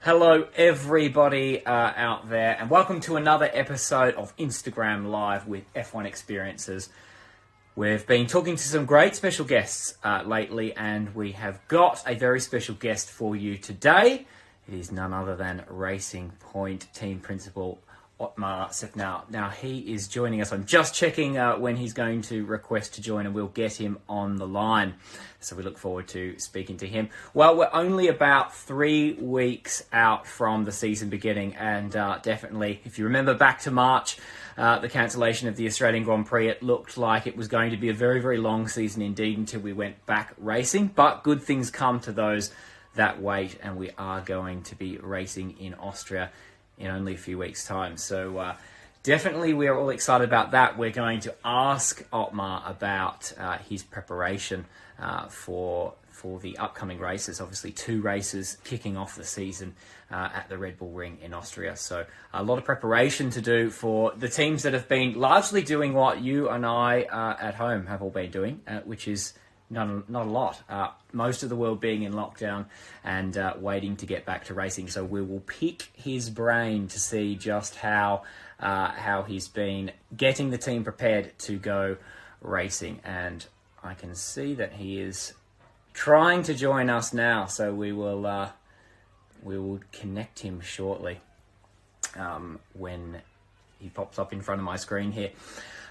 Hello everybody out there, and welcome to another episode of Instagram Live with F1 Experiences. We've been talking to some great special guests lately, and we have got a very special guest for you today. It is none other than Racing Point team principal Otmar Szafnauer. Now he is joining us. I'm just checking when he's going to request to join, and we'll get him on the line. So we look forward to speaking to him. Well, we're only about 3 weeks out from the season beginning, and definitely, if you remember back to March, the cancellation of the Australian Grand Prix, it looked like it was going to be a very, very long season indeed until we went back racing. But good things come to those that wait, and we are going to be racing in Austria in only a few weeks' time. So definitely we're all excited about that. We're going to ask Otmar about his preparation for the upcoming races. Obviously 2 races kicking off the season at the Red Bull Ring in Austria. So a lot of preparation to do for the teams that have been largely doing what you and I at home have all been doing, which is not a lot. Most of the world being in lockdown and waiting to get back to racing. So we will pick his brain to see just how he's been getting the team prepared to go racing. And I can see that he is trying to join us now. So we will connect him shortly when he pops up in front of my screen here.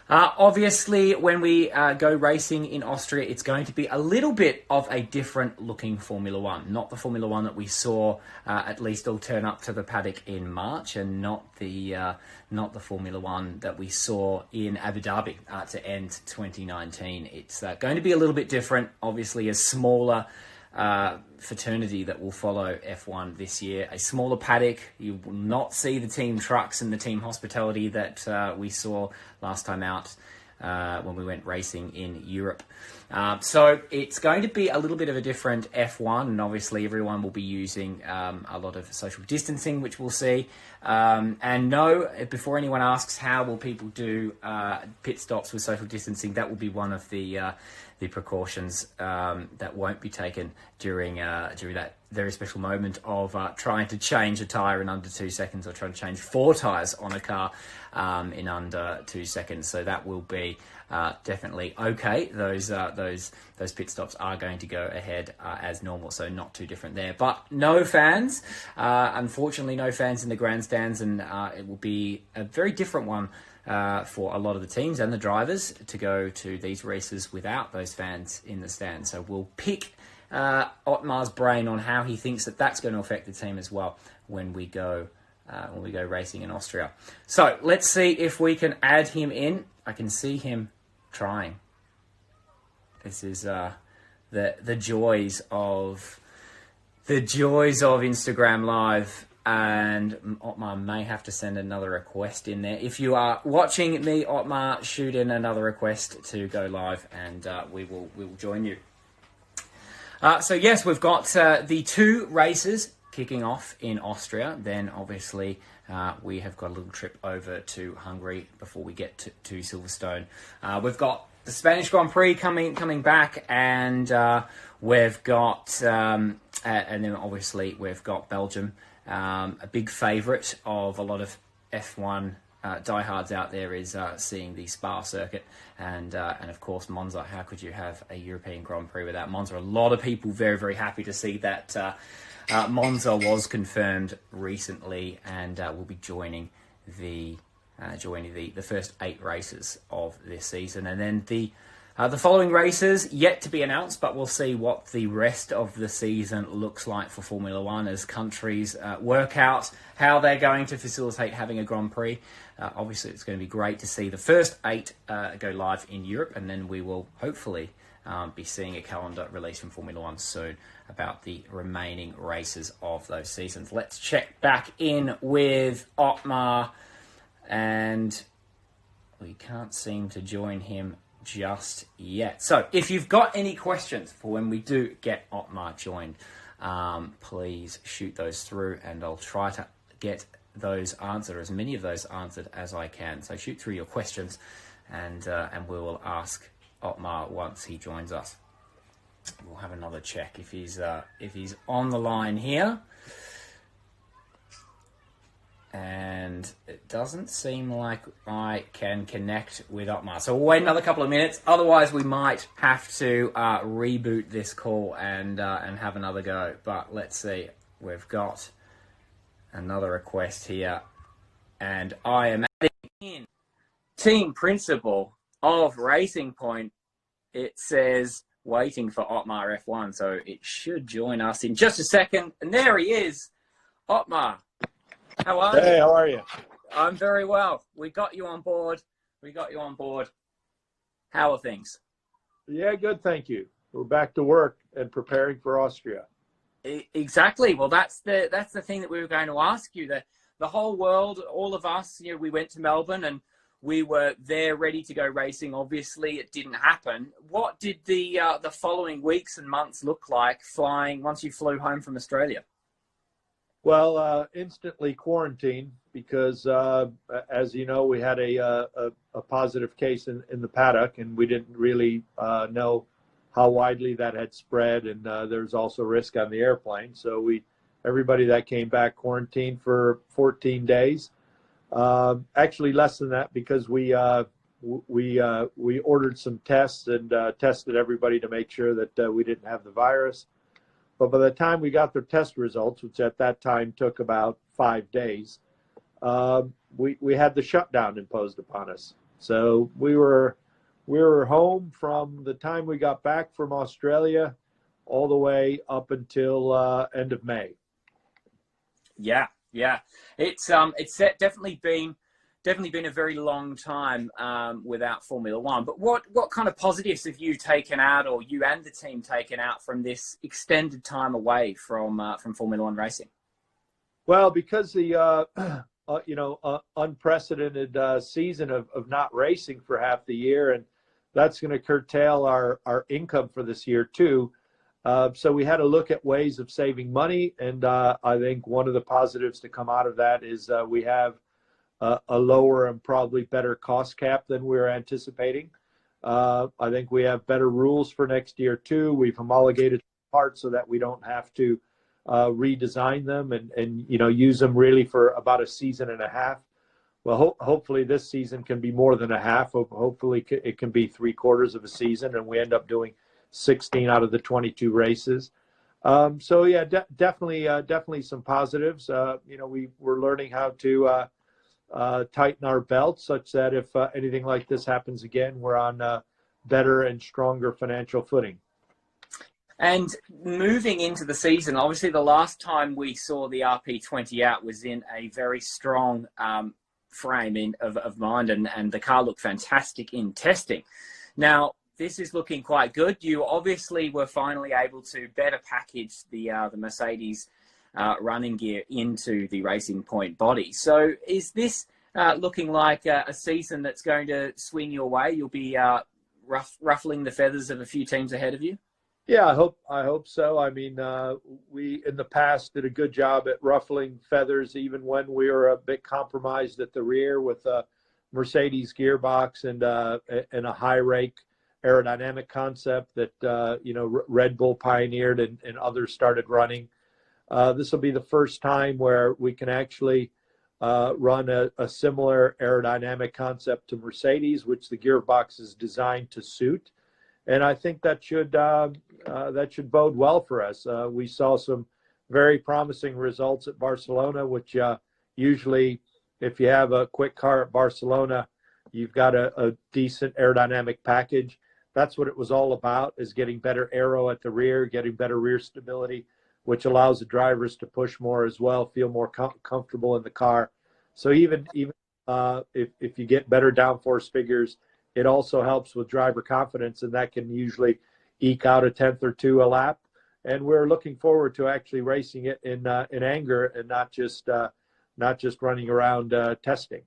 Obviously, when we go racing in Austria, it's going to be a little bit of a different looking Formula One. Not the Formula One that we saw, at least all turn up to the paddock in March, and not the Formula One that we saw in Abu Dhabi to end 2019. It's going to be a little bit different, obviously a smaller fraternity that will follow F1 this year. A smaller paddock. You will not see the team trucks and the team hospitality that we saw last time out when we went racing in Europe. So it's going to be a little bit of a different F1, and obviously everyone will be using a lot of social distancing, which we'll see. And no, before anyone asks how will people do pit stops with social distancing, that will be one of the precautions that won't be taken during that very special moment of trying to change a tyre in under 2 seconds, or trying to change 4 tyres on a car in under 2 seconds. So that will be definitely okay. Those pit stops are going to go ahead as normal, so not too different there. But no fans, unfortunately, no fans in the grandstands, and it will be a very different one for a lot of the teams and the drivers to go to these races without those fans in the stand. So we'll pick Otmar's brain on how he thinks that that's going to affect the team as well when we go racing in Austria. So let's see if we can add him in. I can see him trying. This is the joys of Instagram Live. And Otmar may have to send another request in there. If you are watching me, Otmar, shoot in another request to go live, and we will join you. So yes, we've got the 2 races kicking off in Austria. Then obviously we have got a little trip over to Hungary before we get to Silverstone. We've got the Spanish Grand Prix coming back, and we've got and then obviously we've got Belgium. A big favourite of a lot of F1 diehards out there is seeing the Spa circuit, and of course Monza. How could you have a European Grand Prix without Monza? A lot of people very, very happy to see that Monza was confirmed recently, and will be joining the first 8 races of this season, and then the following races yet to be announced, but we'll see what the rest of the season looks like for Formula One as countries work out how they're going to facilitate having a Grand Prix. Obviously, it's going to be great to see the first 8 go live in Europe, and then we will hopefully be seeing a calendar release from Formula One soon about the remaining races of those seasons. Let's check back in with Otmar, and we can't seem to join him just yet. So if you've got any questions for when we do get Otmar joined, please shoot those through, and I'll try to get those answered, as many of those answered as I can. So shoot through your questions, and we will ask Otmar once he joins us. We'll have another check if he's on the line here. And it doesn't seem like I can connect with Otmar. So we'll wait another couple of minutes. Otherwise, we might have to reboot this call and have another go. But let's see. We've got another request here. And I am adding in team principal of Racing Point. It says waiting for Otmar F1. So it should join us in just a second. And there he is. Otmar. How are you? Hey, how are you? I'm very well. We got you on board. How are things? Yeah, good, thank you. We're back to work and preparing for Austria. Exactly. Well, that's the thing that we were going to ask you. The whole world, all of us, we went to Melbourne and we were there ready to go racing. Obviously, it didn't happen. What did the following weeks and months look like flying once you flew home from Australia? Well, instantly quarantined because, as you know, we had a positive case in the paddock, and we didn't really know how widely that had spread, and there's also risk on the airplane. So everybody that came back quarantined for 14 days. Actually, less than that because we ordered some tests and tested everybody to make sure that we didn't have the virus. But by the time we got their test results, which at that time took about 5 days, we had the shutdown imposed upon us. So we were home from the time we got back from Australia all the way up until end of May. Yeah. It's definitely been a very long time without Formula One. But what kind of positives have you taken out, or you and the team taken out from this extended time away from Formula One racing? Well, because the unprecedented season of not racing for half the year, and that's going to curtail our income for this year too. So we had to look at ways of saving money, and I think one of the positives to come out of that is we have a lower and probably better cost cap than we were anticipating. I think we have better rules for next year too. We've homologated parts so that we don't have to redesign them and use them really for about a season and a half. Well, hopefully this season can be more than a half. Hopefully it can be 3/4 of a season, and we end up doing 16 out of the 22 races. So yeah, definitely some positives. We're learning how to tighten our belts such that if anything like this happens again, we're on better and stronger financial footing. And moving into the season, obviously the last time we saw the RP20 out was in a very strong frame of mind, and the car looked fantastic in testing. Now, this is looking quite good. You obviously were finally able to better package the Mercedes running gear into the Racing Point body. So is this looking like a season that's going to swing your way? You'll be ruffling the feathers of a few teams ahead of you? Yeah, I hope so. I mean, we in the past did a good job at ruffling feathers, even when we were a bit compromised at the rear with a Mercedes gearbox and a high rake aerodynamic concept that Red Bull pioneered and others started running. This will be the first time where we can actually run a similar aerodynamic concept to Mercedes, which the gearbox is designed to suit. And I think that should bode well for us. We saw some very promising results at Barcelona, which usually, if you have a quick car at Barcelona, you've got a decent aerodynamic package. That's what it was all about, is getting better aero at the rear, getting better rear stability, which allows the drivers to push more as well, feel more comfortable in the car. So even if you get better downforce figures, it also helps with driver confidence, and that can usually eke out a tenth or two a lap. And we're looking forward to actually racing it in anger and not just running around testing.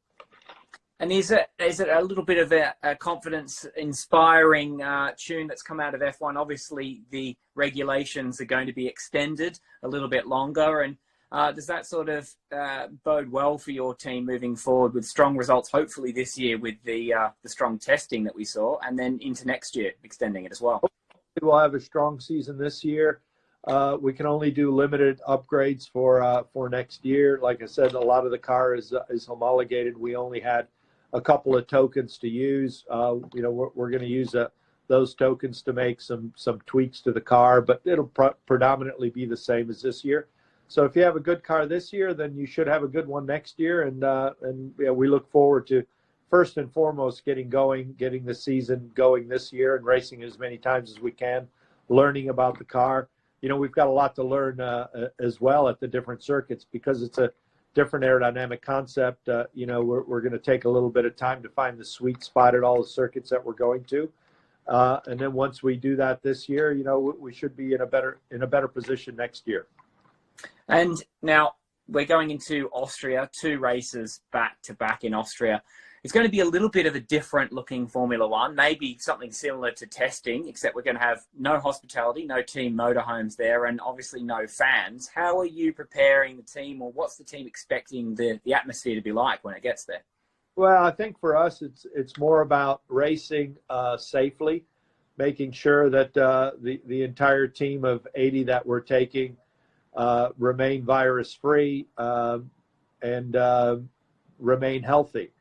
And is it a little bit of a confidence-inspiring tune that's come out of F1? Obviously, the regulations are going to be extended a little bit longer, and does that sort of bode well for your team moving forward with strong results, hopefully this year with the strong testing that we saw, and then into next year, extending it as well? We'll have a strong season this year. we can only do limited upgrades for next year. Like I said, a lot of the car is homologated. We only had a couple of tokens to use. We're going to use those tokens to make some tweaks to the car, but it'll predominantly be the same as this year. So if you have a good car this year, then you should have a good one next year. And we look forward to, first and foremost, getting the season going this year and racing as many times as we can, learning about the car. We've got a lot to learn as well at the different circuits because it's a different aerodynamic concept. We're going to take a little bit of time to find the sweet spot at all the circuits that we're going to. And then once we do that this year, we should be in a better position next year. And now we're going into Austria, 2 races back to back in Austria. It's going to be a little bit of a different looking Formula One, maybe something similar to testing, except we're going to have no hospitality, no team motorhomes there, and obviously no fans. How are you preparing the team, or what's the team expecting the atmosphere to be like when it gets there? Well, I think for us, it's more about racing safely, making sure that the entire team of 80 that we're taking remain virus-free and remain healthy.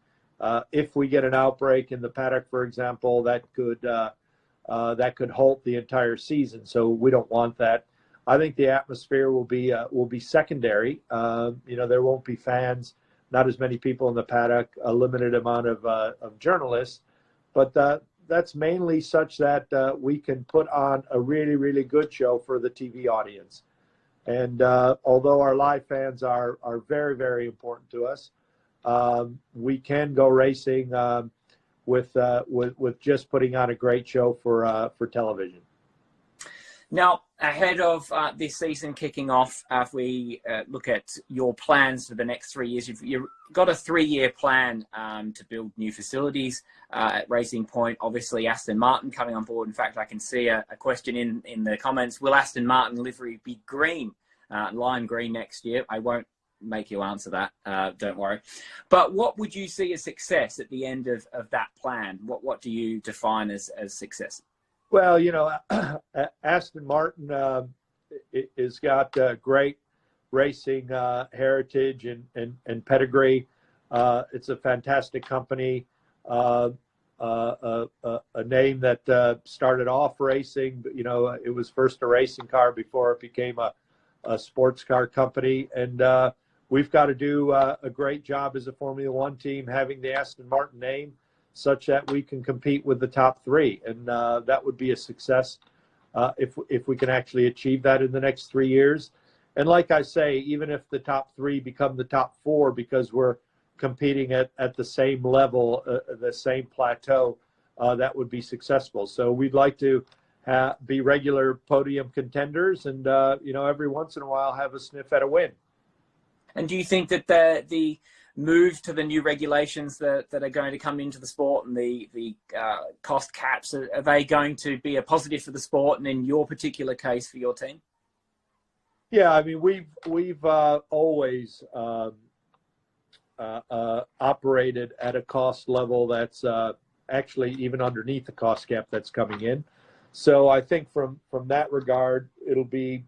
If we get an outbreak in the paddock, for example, that could halt the entire season. So we don't want that. I think the atmosphere will be secondary. There won't be fans, not as many people in the paddock, a limited amount of journalists, but that's mainly such that we can put on a really, really good show for the TV audience. And although our live fans are very, very important to us, we can go racing with just putting on a great show for television. Now, ahead of this season kicking off, if we look at your plans for the next 3 years, you've got a 3-year plan to build new facilities at Racing Point. Obviously, Aston Martin coming on board. In fact, I can see a question in the comments. Will Aston Martin livery be green, lime green next year? I won't make you answer that, don't worry. But what would you see as success at the end of that plan? What do you define as success? Well, Aston Martin has got great racing heritage and pedigree. It's a fantastic company, a name that started off racing. But, it was first a racing car before it became a sports car company. And we've got to do a great job as a Formula One team having the Aston Martin name, such that we can compete with the top 3. And that would be a success if we can actually achieve that in the next 3 years. And like I say, even if the top 3 become the top 4 because we're competing at the same level, the same plateau, that would be successful. So we'd like to be regular podium contenders and, every once in a while have a sniff at a win. And do you think that the move to the new regulations that are going to come into the sport and the cost caps, are they going to be a positive for the sport and in your particular case for your team? Yeah, I mean, we've always operated at a cost level that's actually even underneath the cost cap that's coming in. So I think from that regard, it'll be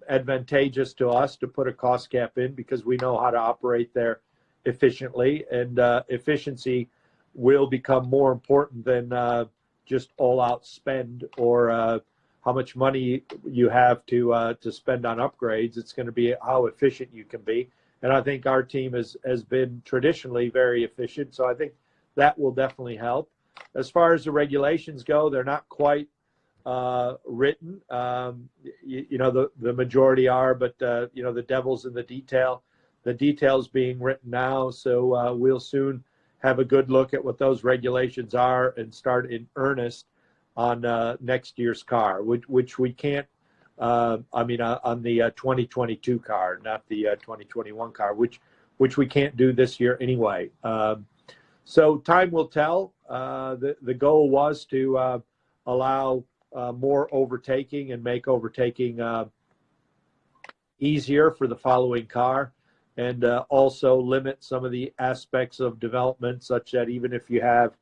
advantageous to us to put a cost cap in because we know how to operate there efficiently, and efficiency will become more important than just all-out spend or how much money you have to spend on upgrades. It's going to be how efficient you can be, and I think our team has been traditionally very efficient, so I think that will definitely help. As far as the regulations go, they're not quite written. The majority are, but the devil's in the detail. The detail's being written now, so we'll soon have a good look at what those regulations are and start in earnest on next year's car, which we can't. On the 2022 car, not the 2021 car, which we can't do this year anyway. So time will tell. The goal was to allow more overtaking and make overtaking easier for the following car, and also limit some of the aspects of development such that even if you have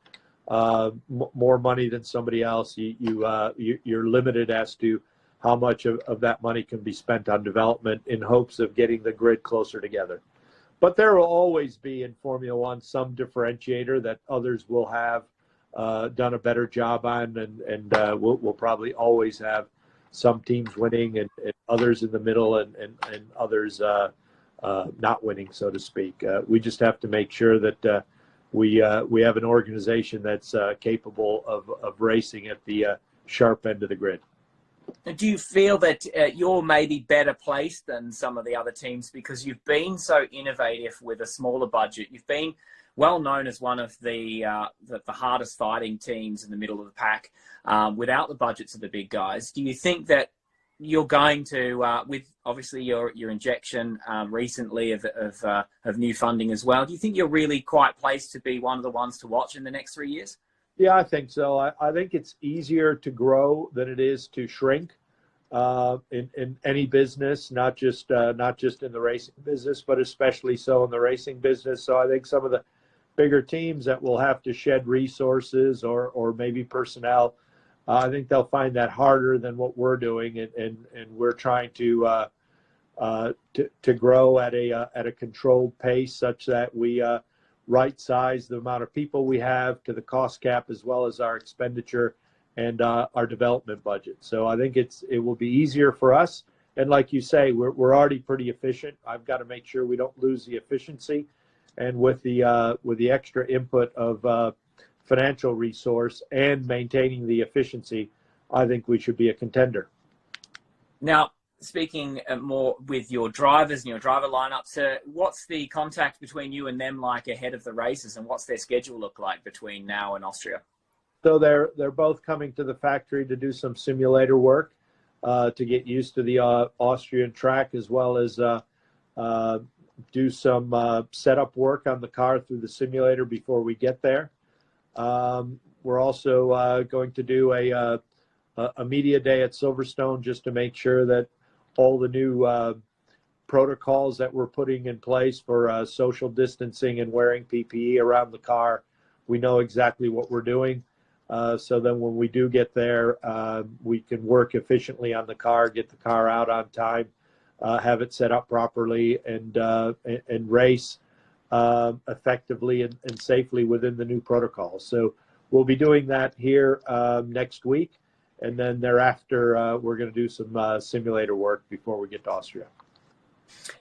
more money than somebody else, you're limited as to how much of that money can be spent on development in hopes of getting the grid closer together. But there will always be in Formula One some differentiator that others will have done a better job on, and we'll probably always have some teams winning and others in the middle and others not winning, so to speak. We just have to make sure that we have an organization that's capable of racing at the sharp end of the grid. Do you feel that you're maybe better placed than some of the other teams because you've been so innovative with a smaller budget? You've been well known as one of the hardest fighting teams in the middle of the pack without the budgets of the big guys. Do you think that you're going to, with obviously your injection recently of new funding as well, do you think you're really quite placed to be one of the ones to watch in the next 3 years? Yeah, I think so. I think it's easier to grow than it is to shrink in any business, not just in the racing business, but especially so in the racing business. So I think some of the bigger teams that will have to shed resources or maybe personnel, I think they'll find that harder than what we're doing, and we're trying to grow at a controlled pace such that we right size the amount of people we have to the cost cap as well as our expenditure and our development budget. So I think it will be easier for us. And like you say, we're already pretty efficient. I've got to make sure we don't lose the efficiency. And with the extra input of financial resource and maintaining the efficiency, I think we should be a contender. Now, speaking more with your drivers and your driver lineups, what's the contact between you and them like ahead of the races, and what's their schedule look like between now and Austria? So they're both coming to the factory to do some simulator work to get used to the Austrian track, as well as do some setup work on the car through the simulator before we get there. We're also going to do a media day at Silverstone just to make sure that all the new protocols that we're putting in place for social distancing and wearing PPE around the car, we know exactly what we're doing. So then when we do get there, we can work efficiently on the car, get the car out on time, have it set up properly, and race effectively and safely within the new protocols. So we'll be doing that here next week. And then thereafter, we're going to do some simulator work before we get to Austria.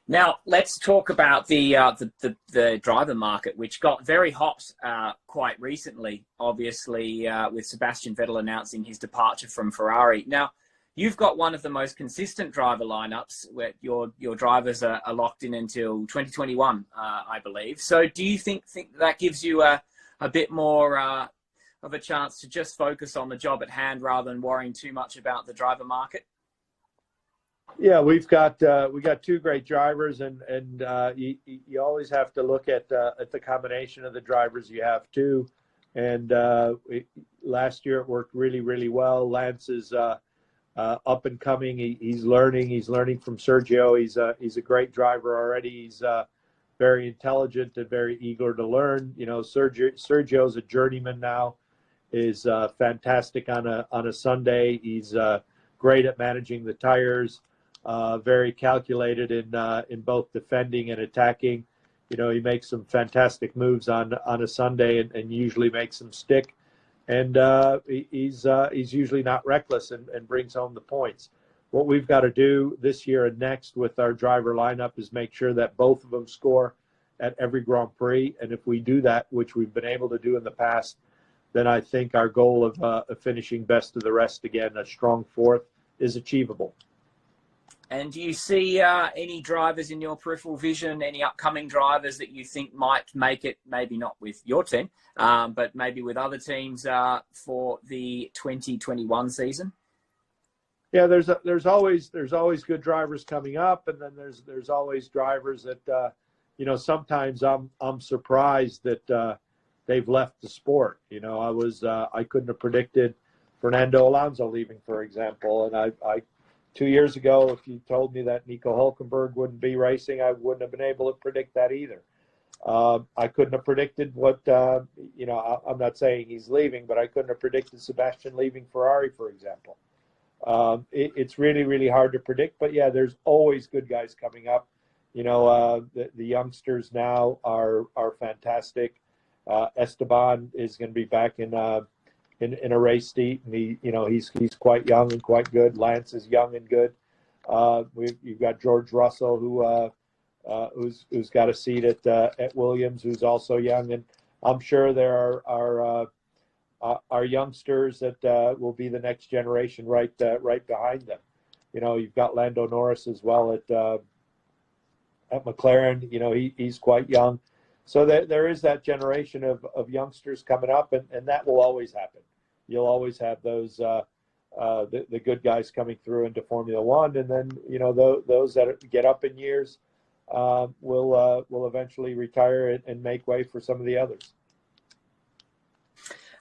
Now, let's talk about the driver market, which got very hot quite recently, obviously, with Sebastian Vettel announcing his departure from Ferrari. Now, you've got one of the most consistent driver lineups where your drivers are locked in until 2021, I believe. So do you think that gives you a bit more of a chance to just focus on the job at hand rather than worrying too much about the driver market? Yeah, we got two great drivers, and you always have to look at the combination of the drivers you have too. And last year it worked really, really well. Lance is up and coming. He's learning. He's learning from Sergio. He's a great driver already. He's very intelligent and very eager to learn. You know, Sergio's a journeyman now. Is fantastic on a Sunday. He's great at managing the tires. Very calculated in both defending and attacking. You know, he makes some fantastic moves on a Sunday and usually makes them stick. And he's usually not reckless and brings home the points. What we've got to do this year and next with our driver lineup is make sure that both of them score at every Grand Prix. And if we do that, which we've been able to do in the past, then I think our goal of finishing best of the rest again, a strong fourth, is achievable. And do you see any drivers in your peripheral vision, any upcoming drivers that you think might make it, maybe not with your team, but maybe with other teams for the 2021 season? Yeah, there's always good drivers coming up, and then there's always drivers that you know, sometimes I'm surprised that they've left the sport. You know, I couldn't have predicted Fernando Alonso leaving, for example, and I 2 years ago, if you told me that Nico Hülkenberg wouldn't be racing, I wouldn't have been able to predict that either. I couldn't have predicted what, you know, I'm not saying he's leaving, but I couldn't have predicted Sebastian leaving Ferrari, for example. It's really, really hard to predict. But yeah, there's always good guys coming up. The youngsters now are fantastic. Esteban is going to be back in a race seat, and he's quite young and quite good. Lance is young and good. You've got George Russell, who's got a seat at Williams, who's also young, and I'm sure there are youngsters that will be the next generation right behind them. You've got Lando Norris as well at McLaren. He's quite young, so there is that generation of youngsters coming up, and that will always happen. You'll always have those the good guys coming through into Formula One, and then those that get up in years will eventually retire and make way for some of the others.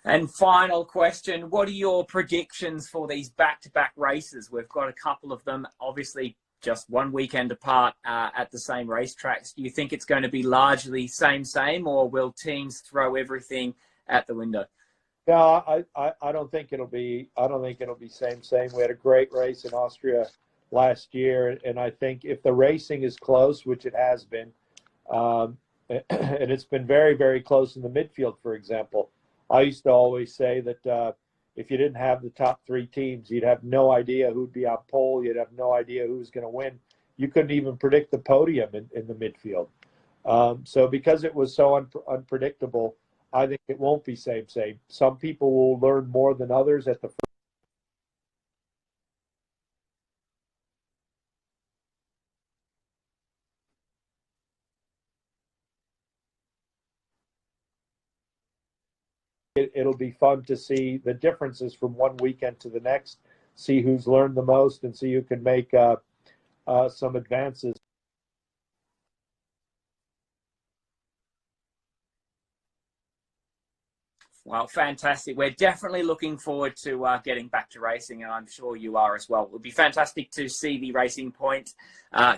And final question, what are your predictions for these back-to-back races? We've got a couple of them, obviously just one weekend apart at the same racetracks. Do you think it's going to be largely same, or will teams throw everything at the window? No, I don't think it'll be. I don't think it'll be same. We had a great race in Austria last year, and I think if the racing is close, which it has been, and it's been very, very close in the midfield, for example. I used to always say that if you didn't have the top three teams, you'd have no idea who'd be on pole. You'd have no idea who was going to win. You couldn't even predict the podium in the midfield. So because it was so unpredictable, I think it won't be same. Some people will learn more than others at the first. It'll be fun to see the differences from one weekend to the next, see who's learned the most, and see who can make some advances. Well, fantastic. We're definitely looking forward to getting back to racing, and I'm sure you are as well. It would be fantastic to see the Racing Point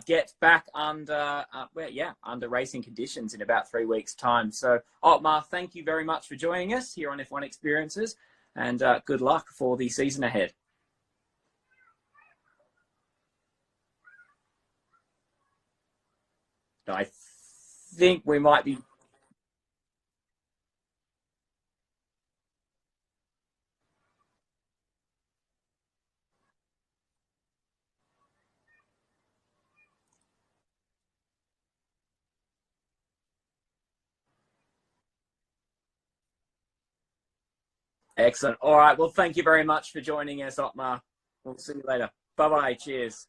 get back under racing conditions in about 3 weeks' time. So, Otmar, thank you very much for joining us here on F1 Experiences, and good luck for the season ahead. I think we might be... Excellent. All right. Well, thank you very much for joining us, Otmar. We'll see you later. Bye-bye. Cheers.